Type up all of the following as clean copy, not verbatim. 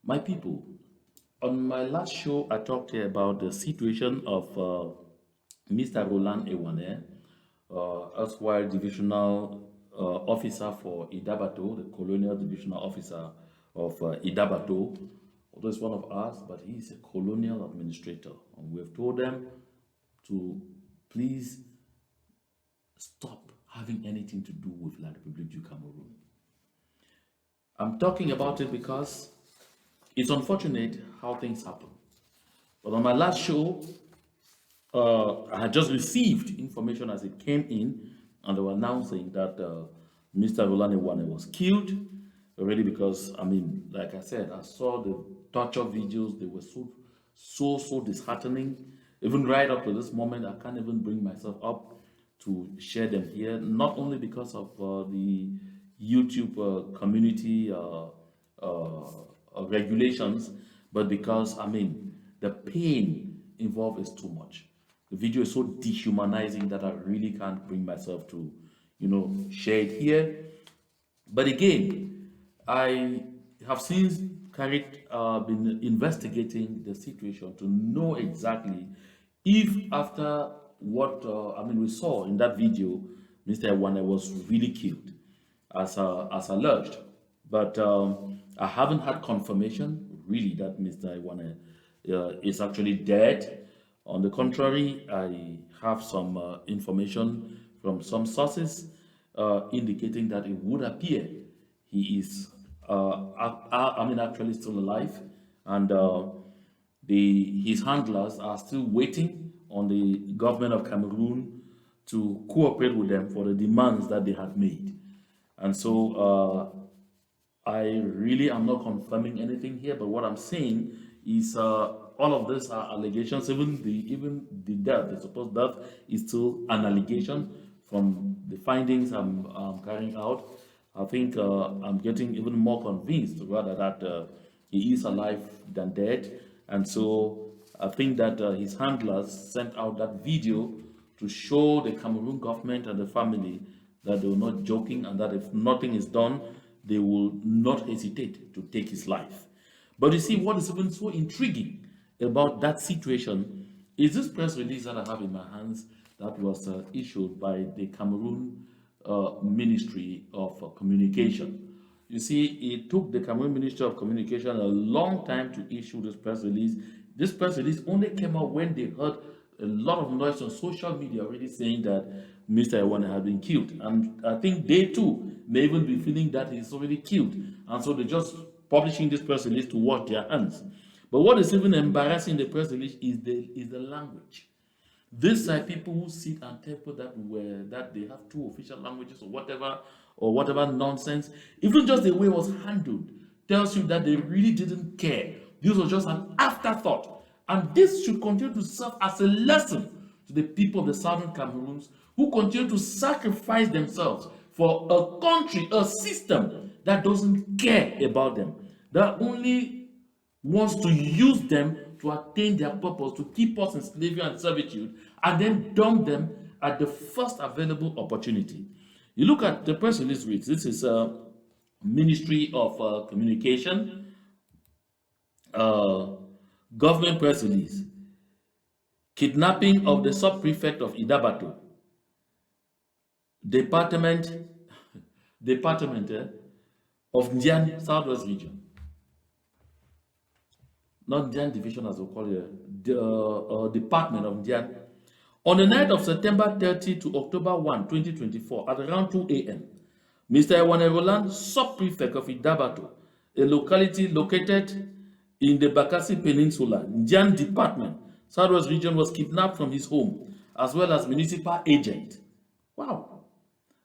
My people, on my last show, I talked here about the situation of Mr. Roland Ewane, erstwhile divisional officer for Idabato, the colonial divisional officer of Idabato. Although he's one of us, but he's a colonial administrator. And we have told them to please stop having anything to do with La République du Cameroun. I'm talking about it because it's unfortunate how things happen. But on my last show, I had just received information as it came in, and they were announcing that Mr. Rolani Wane was killed already because, I mean, like I said, I saw the torture videos. They were so disheartening. Even right up to this moment, I can't even bring myself up to share them here, not only because of the YouTube community regulations, but because, I mean, the pain involved is too much. The video is so dehumanizing that I really can't bring myself to, share it here. But again, I have since been investigating the situation to know exactly if after what we saw in that video, Mr. Ewane was really killed as alleged. But I haven't had confirmation really that Mr. Ewane is actually dead. On the contrary, I have some information from some sources indicating that it would appear he is, actually still alive, and his handlers are still waiting on the government of Cameroon to cooperate with them for the demands that they had made. And so I really am not confirming anything here, but what I'm saying is all of these are allegations. Even the death, the supposed death, is still an allegation from the findings I'm carrying out. I think I'm getting even more convinced rather that he is alive than dead. And so I think that his handlers sent out that video to show the Cameroon government and the family that they were not joking, and that if nothing is done, they will not hesitate to take his life. But you see, what is even so intriguing about that situation is this press release that I have in my hands that was issued by the Cameroon Ministry of Communication. You see, it took the Cameroon Ministry of Communication a long time to issue this press release. This press release only came out when they heard a lot of noise on social media already saying that Mr. Ewane had been killed. And I think they too may even be feeling that he's already killed. And so they're just publishing this press release to wash their hands. But what is even embarrassing in the press release is the language. These are people who sit and tell people that they have two official languages or whatever nonsense. Even just the way it was handled tells you that they really didn't care. This was just an afterthought. And this should continue to serve as a lesson to the people of the southern Cameroons who continue to sacrifice themselves for a country, a system that doesn't care about them, that only wants to use them to attain their purpose, to keep us in slavery and servitude, and then dump them at the first available opportunity. You look at the press release reads, this is a Ministry of Communication, government press release. Kidnapping of the sub-prefect of Idabato, department of Ndian Southwest region. Not Ndian division as we call it, the department of Ndian. On the night of September 30 to October 1, 2024, at around 2 a.m., Mr. Ewane Roland, sub-prefect of Idabato, a locality located in the Bakassi Peninsula, Ndian department, Southwest region, was kidnapped from his home, as well as municipal agent. Wow.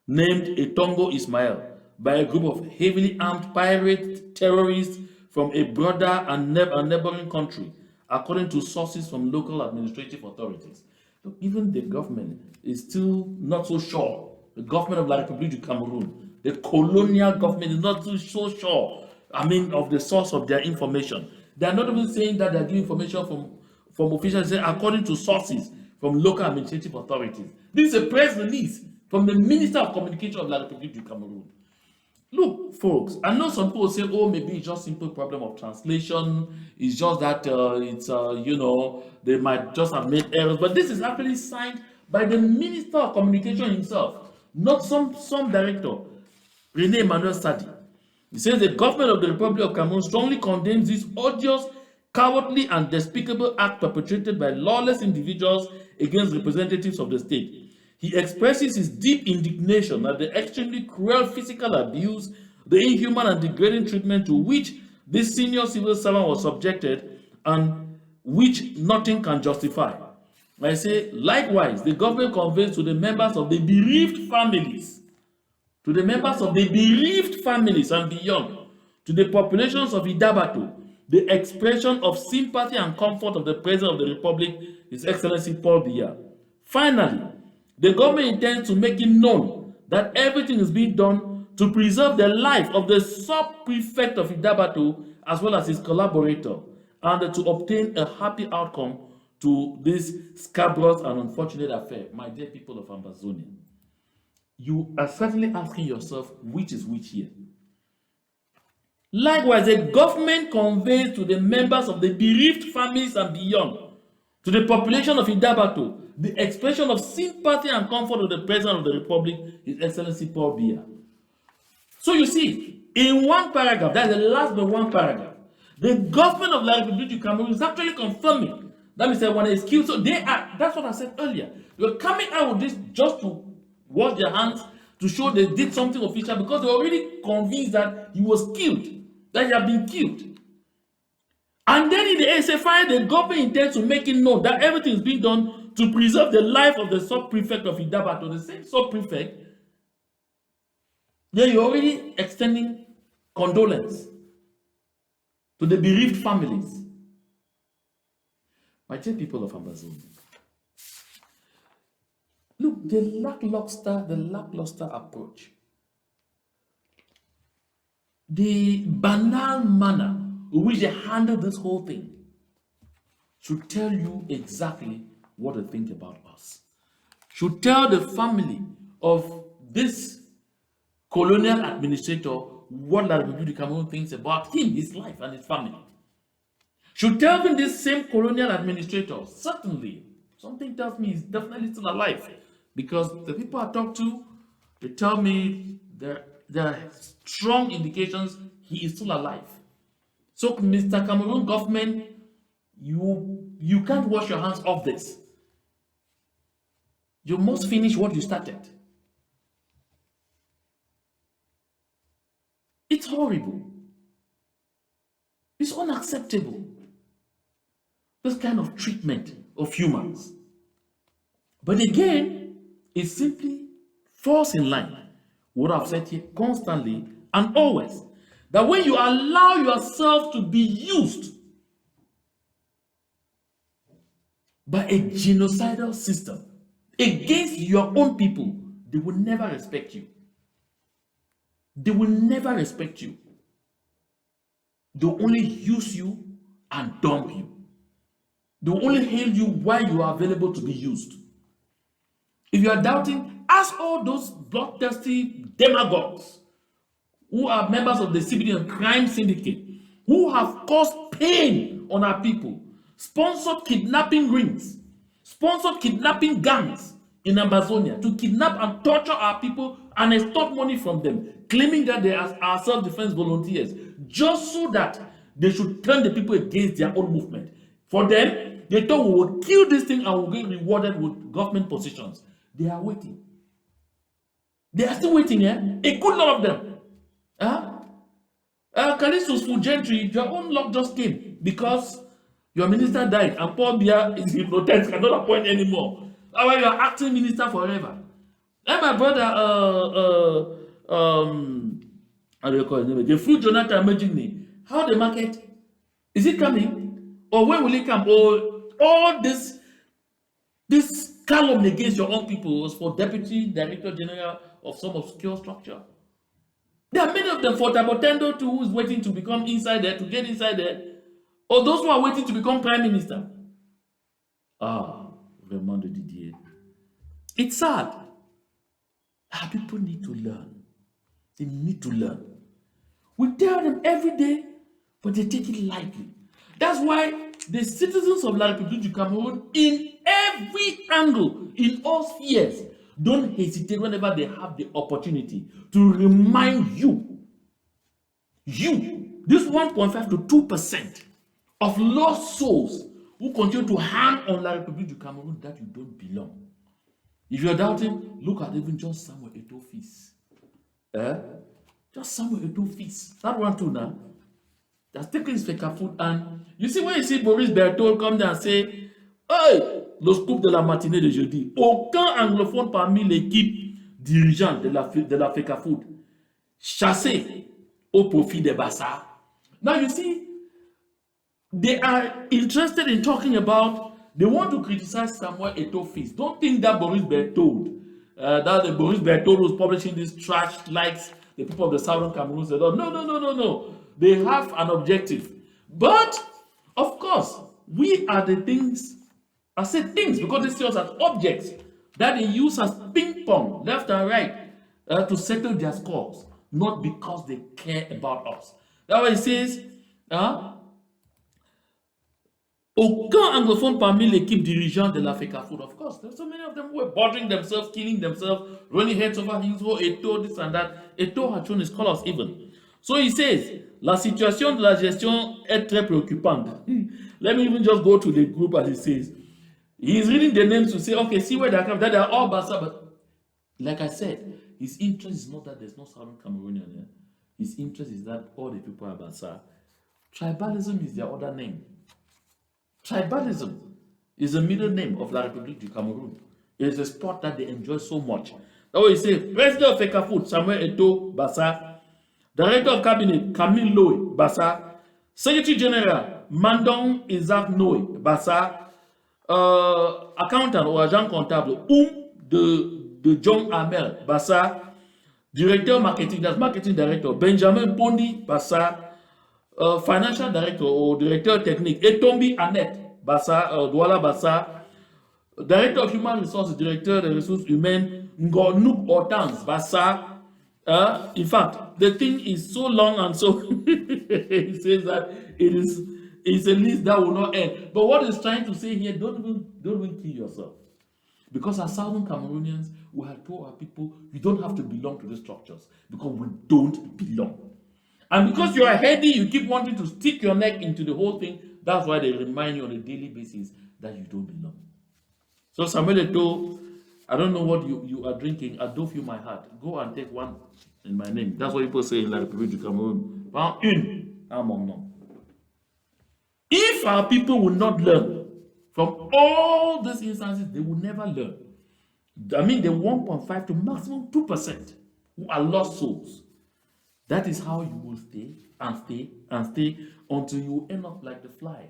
Named Etongo Ismail by a group of heavily armed pirate terrorists from a border and neighboring country, according to sources from local administrative authorities. So even the government is still not so sure. The government of La République du Cameroun, the colonial government, is not so sure, of the source of their information. They are not even saying that they are giving information from officials, according to sources from local administrative authorities. This is a press release from the Minister of Communication of La République du Cameroun. Look, folks, I know some people say, oh, maybe it's just simple problem of translation. It's just that they might just have made errors. But this is actually signed by the Minister of Communication himself, not some director, Rene Emmanuel Sadi. He says the government of the Republic of Cameroon strongly condemns this odious, cowardly, and despicable act perpetrated by lawless individuals against representatives of the state. He expresses his deep indignation at the extremely cruel physical abuse, the inhuman and degrading treatment to which this senior civil servant was subjected, and which nothing can justify. I say, likewise, the government conveys to the members of the bereaved families, and beyond, to the populations of Idabato, the expression of sympathy and comfort of the President of the Republic, His Excellency Paul Biya. Finally, the government intends to make it known that everything is being done to preserve the life of the sub-prefect of Idabato as well as his collaborator, and to obtain a happy outcome to this scabrous and unfortunate affair. My dear people of Ambazonia, you are certainly asking yourself which is which here. Likewise, the government conveys to the members of the bereaved families and beyond, to the population of Idabato, the expression of sympathy and comfort of the President of the Republic, His Excellency Paul Biya. So you see, in one paragraph, that's the last but one paragraph, the government of La République du Cameroun is actually confirming that means that when it's killed, so they are, that's what I said earlier. They're coming out with this just to wash their hands, to show they did something official, because they're already convinced that he was killed, that he had been killed. And then in the SFI, the government intends to make it known that everything is being done to preserve the life of the sub-prefect of Idabato, the same sub-prefect. Then you're already extending condolence to the bereaved families. My dear people of Amazon, look, the lackluster approach, the banal manner in which they handle this whole thing should tell you exactly what they think about us. Should tell the family of this colonial administrator what La République du Cameroun thinks about him, his life, and his family. Should tell them this same colonial administrator, certainly, something tells me he's definitely still alive. Because the people I talk to, they tell me there are strong indications he is still alive. So, Mr. Cameroon government, you can't wash your hands off this. You must finish what you started. It's horrible. It's unacceptable. This kind of treatment of humans. But again, it simply falls in line with what I've said here constantly and always. That when you allow yourself to be used by a genocidal system against your own people, they will never respect you. They will never respect you. They'll only use you and dump you. They'll only hail you while you are available to be used. If you are doubting, ask all those bloodthirsty demagogues who are members of the CBD and crime syndicate, who have caused pain on our people, sponsored kidnapping rings, sponsored kidnapping gangs in Amazonia to kidnap and torture our people and extort money from them, claiming that they are self-defense volunteers, just so that they should turn the people against their own movement. For them, they thought we will kill this thing and we'll get rewarded with government positions. They are waiting. They are still waiting, eh? A good lot of them. Callistus Fugentry, your own luck just came because your minister died and Paul Biya is hypnotized, cannot appoint anymore. That's why you are acting minister forever. And my brother, how do you call his name? The fruit Jonathan Majigni. How the market? Is it coming? Or when will it come? Or all this calumny against your own people was for Deputy Director General of some obscure structure. There are many of them for Tabotendo too, who is waiting to become inside there, to get inside there, or those who are waiting to become Prime Minister. Raymond Didier. It's sad. Our people need to learn They need to learn. We tell them every day, but they take it lightly. That's why the citizens of La République du Cameroun, in every angle, in all spheres, don't hesitate whenever they have the opportunity to remind this 1.5 to 2% of lost souls who continue to hang on La République du Cameroun, that you don't belong. If you're doubting, look at even just Samuel Eto'o's feast. Just Samuel Eto'o's feast. That one too now. That's taking his fake food. And you see, when you see Boris Berthold come down and say, hey, le scoop de la matinée de jeudi, aucun anglophone parmi l'équipe dirigeante de la fake food chassé au profit des bassards. Now you see, they are interested in talking about, they want to criticize Samuel Eto'o's feast. Don't think that Boris Berthold, that the Boris Berthold was publishing this trash likes the people of the southern Cameroon said, oh, no. They have an objective. But, of course, we are the things, I said things because they see us as objects that they use as ping pong, left and right, to settle their scores, not because they care about us. That's why it says, aucun anglophone parmi l'équipe dirigeante de la FECAFOOD. Of course, there's so many of them who were bothering themselves, killing themselves, running heads over heels, oh, Eto'o, this and that. Eto'o had shown his colors even. So he says, la situation de la gestion est très préoccupante. Let me even just go to the group as he says. He's reading the names to say, okay, see where they're coming. That they're all Bassa, but like I said, his interest is not that there's no Southern Cameroonian here. His interest is that all the people are Bassa. Tribalism is their other name. Tribalism is the middle name of La République du Cameroun. It is a sport that they enjoy so much. That's what he says. President of FECAFOOD, Samuel Eto'o, Bassa. Director of Cabinet, Camille Loé, Bassa. Secretary General, Mandong Isaac Noé, Bassa. Accountant ou agent comptable, de John Amel, Bassa. Directeur marketing, that's marketing director, Benjamin Pondi, Bassa. Financial director ou directeur technique, Etombi Annette, Bassa, Douala Bassa. Director of Human Resources, directeur des ressources humaines, Ngornouk Hortense, Bassa. In fact, the thing is so long and so he says that it's a list that will not end. But what he's trying to say here, don't even kill yourself. Because as Southern Cameroonians, we have told our people, you don't have to belong to the structures because we don't belong. And because you are heady, you keep wanting to stick your neck into the whole thing. That's why they remind you on a daily basis that you don't belong. So Samuel Eto'o, I don't know what you are drinking. I do feel my heart. Go and take one in my name. That's what people say in La République du Cameroun. If our people will not learn from all these instances, they will never learn. I mean, the 1.5 to maximum 2% who are lost souls. That is how you will stay and stay and stay until you end up like the fly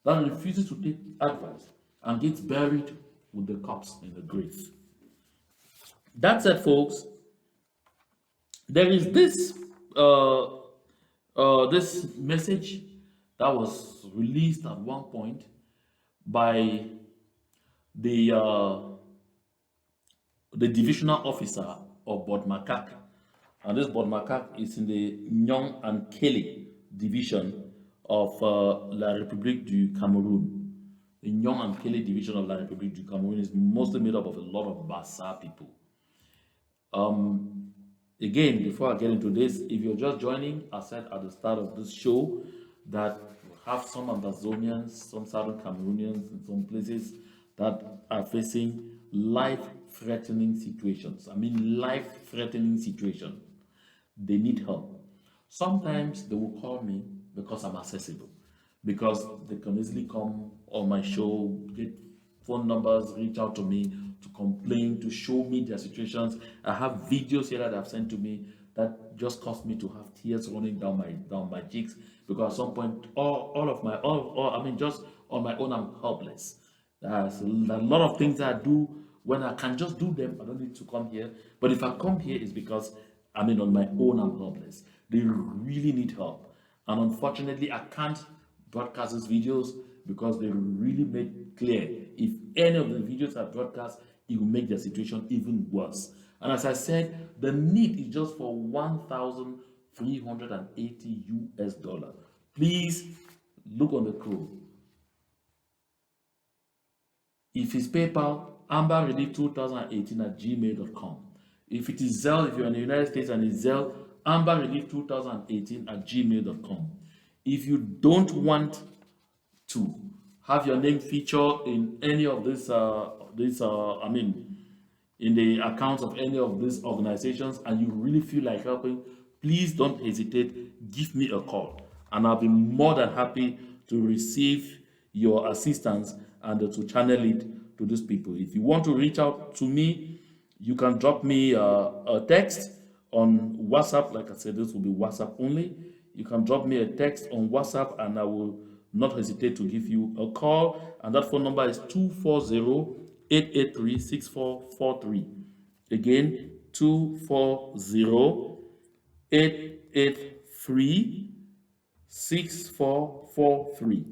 that refuses to take advice and gets buried with the corpse in the grave. That said, folks, there is this this message that was released at one point by the divisional officer of Bodmakak. And this Bodmakak is in the Nyong and Kele division of La République du Cameroun. The Nyong and Kele division of La République du Cameroun is mostly made up of a lot of Bassa people. Again, before I get into this, if you're just joining, I said at the start of this show that we have some Amazonians, some Southern Cameroonians in some places that are facing life-threatening situations. I mean, life-threatening situations. They need help. Sometimes they will call me because I'm accessible, because they can easily come on my show, get phone numbers, reach out to me to complain, to show me their situations. I have videos here that I've sent to me that just caused me to have tears running down my cheeks, because at some point, just on my own, I'm helpless. There's a lot of things I do when I can just do them. I don't need to come here. But if I come here, it's because on my own, I'm helpless. They really need help. And unfortunately, I can't broadcast these videos because they really made clear if any of the videos I broadcast it will make the situation even worse. And as I said, the need is just for 1,380 US dollar. Please look on the code. If it's PayPal, amberrelief2018@gmail.com. If it is Zelle, if you're in the United States and it's Zelle, amberrelief2018@gmail.com. If you don't want to have your name featured in any of this, in the accounts of any of these organizations, and you really feel like helping, please don't hesitate. Give me a call, and I'll be more than happy to receive your assistance and to channel it to these people. If you want to reach out to me, you can drop me a text on WhatsApp. Like I said, this will be WhatsApp only. You can drop me a text on WhatsApp, and I will not hesitate to give you a call. And that phone number is 240-883-6443. Again, 240-883-6443.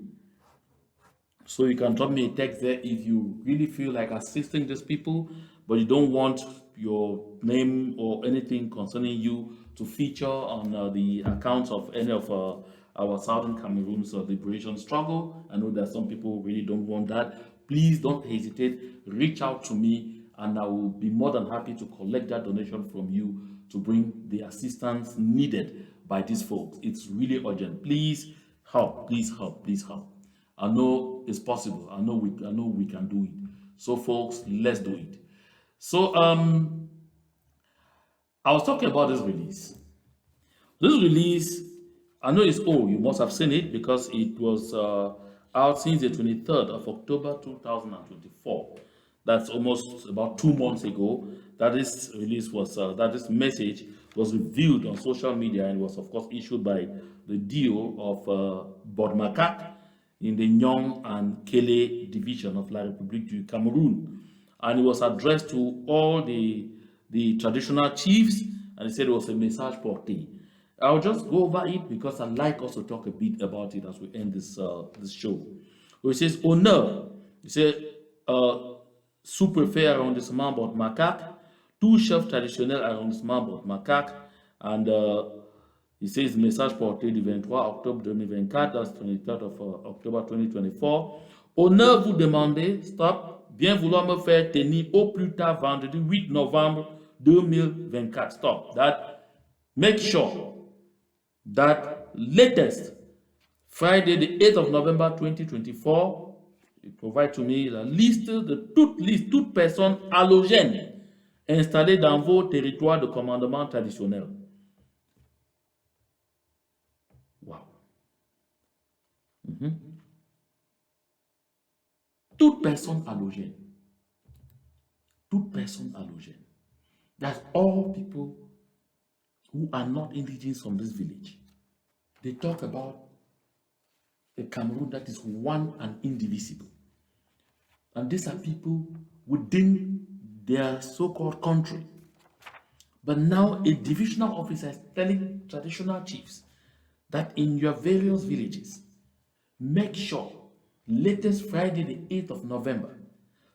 So you can drop me a text there if you really feel like assisting these people, but you don't want your name or anything concerning you to feature on the accounts of any of our Southern Cameroon's liberation struggle. I know that some people really don't want that. Please don't hesitate. Reach out to me, and I will be more than happy to collect that donation from you to bring the assistance needed by these folks. It's really urgent. Please help. Please help. Please help. I know it's possible. I know we can do it. So, folks, let's do it. So, I was talking about this release. This release, I know it's old. You must have seen it because it was out since the 23rd of October 2024. That's almost about 2 months ago that this release was, that this message was revealed on social media, and was, of course, issued by the DO of Bodmakak in the Nyong and Kele division of La République du Cameroun. And it was addressed to all the traditional chiefs, and he said it was a message porté. I'll just go over it because I'd like us to talk a bit about it as we end this show. So it says, honneur, il says, sous-préfet arrondissement Bodmakak, tout chef traditionnel arrondissement Bodmakak, and he says message porté du 23 octobre 2024, that's 23rd of October 2024. Honneur, vous demandez, stop, bien vouloir me faire tenir au plus tard vendredi 8 novembre 2024. Stop. That, make sure that latest Friday, the 8th of November 2024, you provide to me la liste de toute personne allogène installée dans vos territoires de commandement traditionnel. Wow. Toute personne allogène. Toute personne allogène. That's all people who are not indigenous from this village. They talk about a Cameroon that is one and indivisible. And these are people within their so-called country. But now a divisional officer is telling traditional chiefs that in your various villages, make sure latest Friday, the 8th of November,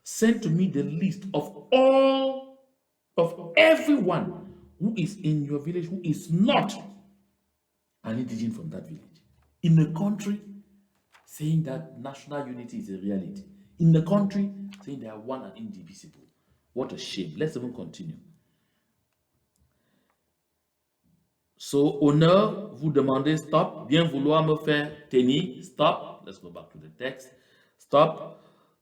send to me the list of everyone who is in your village who is not an indigene from that village. In a country saying that national unity is a reality. In the country saying they are one and indivisible. What a shame. Let's even continue. So, honneur, vous demandez, stop, bien vouloir me faire tenir, stop. Let's go back to the text. Stop.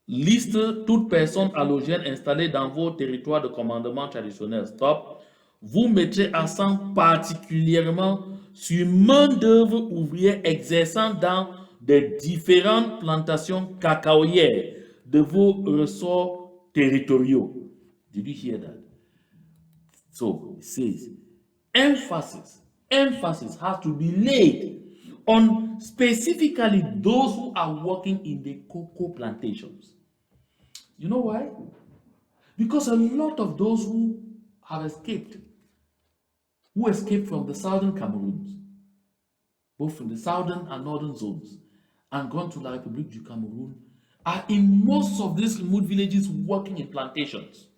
Liste toute personne allogène installée dans vos territoires de commandement traditionnel. Stop. Vous mettrez accent particulièrement sur main-d'œuvre ouvrière exerçant dans des différentes plantations cacaoyères de vos ressorts territoriaux. Did you hear that? So, it says, emphasis has to be laid on specifically those who are working in the cocoa plantations. You know why? Because a lot of those who have escaped, from the southern Cameroons, both from the southern and northern zones, and gone to La République du Cameroun, are in most of these remote villages working in plantations.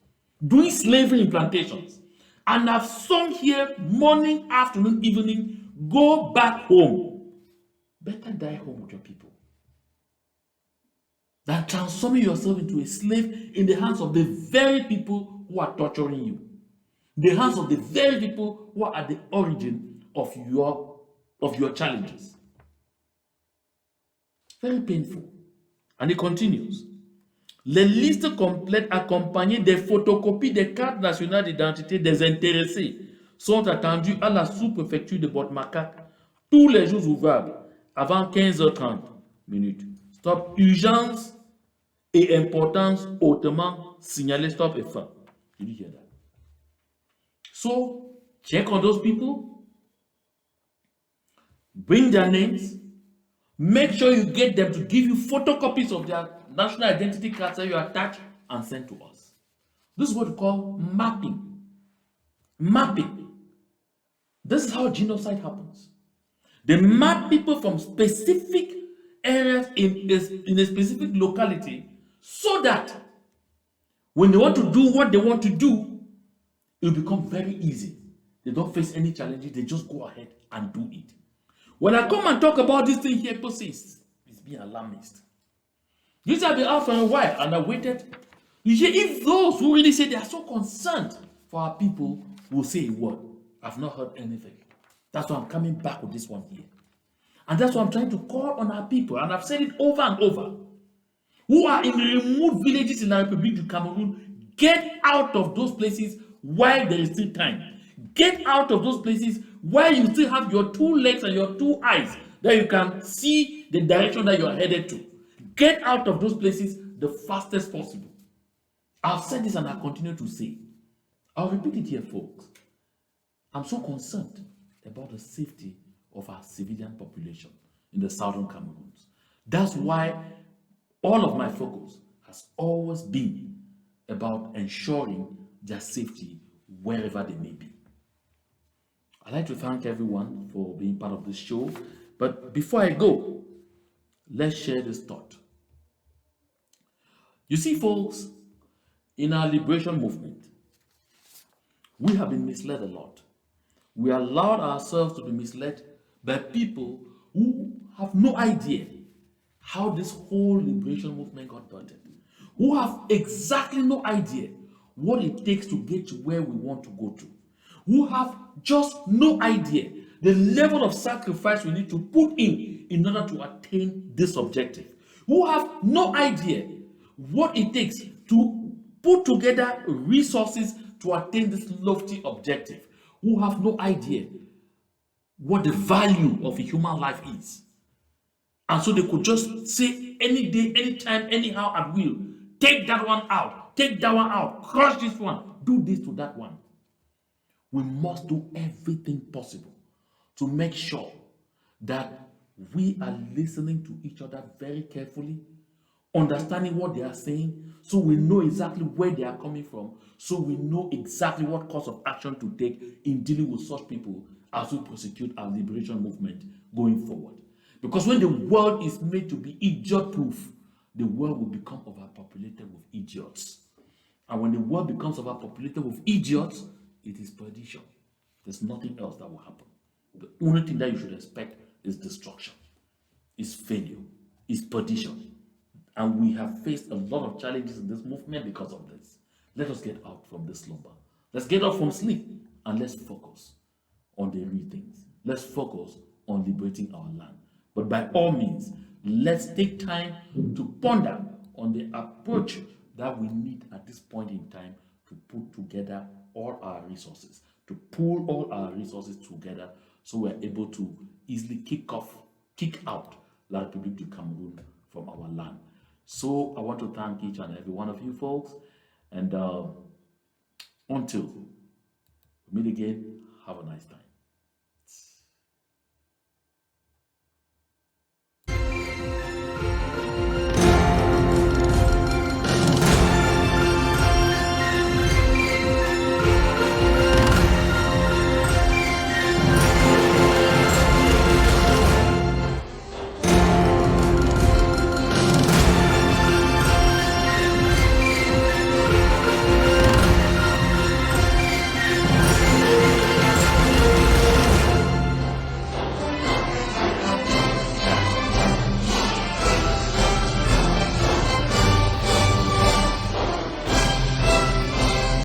doing slavery in plantations, and have sung here morning, afternoon, evening, go back home. Better die home with your people than transforming yourself into a slave in the hands of the very people who are torturing you, the hands of the very people who are at the origin of your challenges. Very painful. And it continues. Les listes complètes accompagnées des photocopies des cartes nationales d'identité des intéressés sont attendues à la sous-préfecture de Botmacac tous les jours ouvrables avant 15h30 minutes. Stop. Urgence et importance hautement signalée. Stop et fin. Did you hear that? So, check on those people. Bring their names. Make sure you get them to give you photocopies of their national identity cards that you attach and send to us. This is what we call mapping. Mapping. This is how genocide happens. They map people from specific areas in a specific locality so that when they want to do what they want to do, it will become very easy. They don't face any challenges. They just go ahead and do it. When I come and talk about this thing here, people say it's being alarmist. This have been out for a while and I waited. You see, if those who really say they are so concerned for our people will say a word, I've not heard anything. That's why I'm coming back with this one here. And that's why I'm trying to call on our people, and I've said it over and over, who are in remote villages in the Republic of Cameroon. Get out of those places while there is still time. Get out of those places while you still have your two legs and your two eyes that you can see the direction that you are headed to. Get out of those places the fastest possible. I've said this and I continue to say. I'll repeat it here, folks. I'm so concerned about the safety of our civilian population in the southern Cameroons. That's why all of my focus has always been about ensuring their safety wherever they may be. I'd like to thank everyone for being part of this show. But before I go, let's share this thought. You see, folks, in our liberation movement, we have been misled a lot. We allowed ourselves to be misled by people who have no idea how this whole liberation movement got started, who have exactly no idea what it takes to get to where we want to go to, who have just no idea the level of sacrifice we need to put in order to attain this objective, who have no idea what it takes to put together resources to attain this lofty objective, who have no idea what the value of a human life is. And so they could just say any day, anytime, anyhow, at will, take that one out, take that one out, crush this one, do this to that one. We must do everything possible to make sure that we are listening to each other very carefully, understanding what they are saying, so we know exactly where they are coming from, so we know exactly what course of action to take in dealing with such people as we prosecute our liberation movement going forward. Because when the world is made to be idiot-proof, the world will become overpopulated with idiots. And when the world becomes overpopulated with idiots, it is perdition. There's nothing else that will happen. The only thing that you should expect is destruction, is failure, is perdition. And we have faced a lot of challenges in this movement because of this. Let us get out from this slumber. Let's get up from sleep and let's focus on the real things. Let's focus on liberating our land. But by all means, let's take time to ponder on the approach that we need at this point in time to put together all our resources, to pull all our resources together so we're able to easily kick out La République du Cameroun from our land. So I want to thank each and every one of you folks, and until we meet again, have a nice time.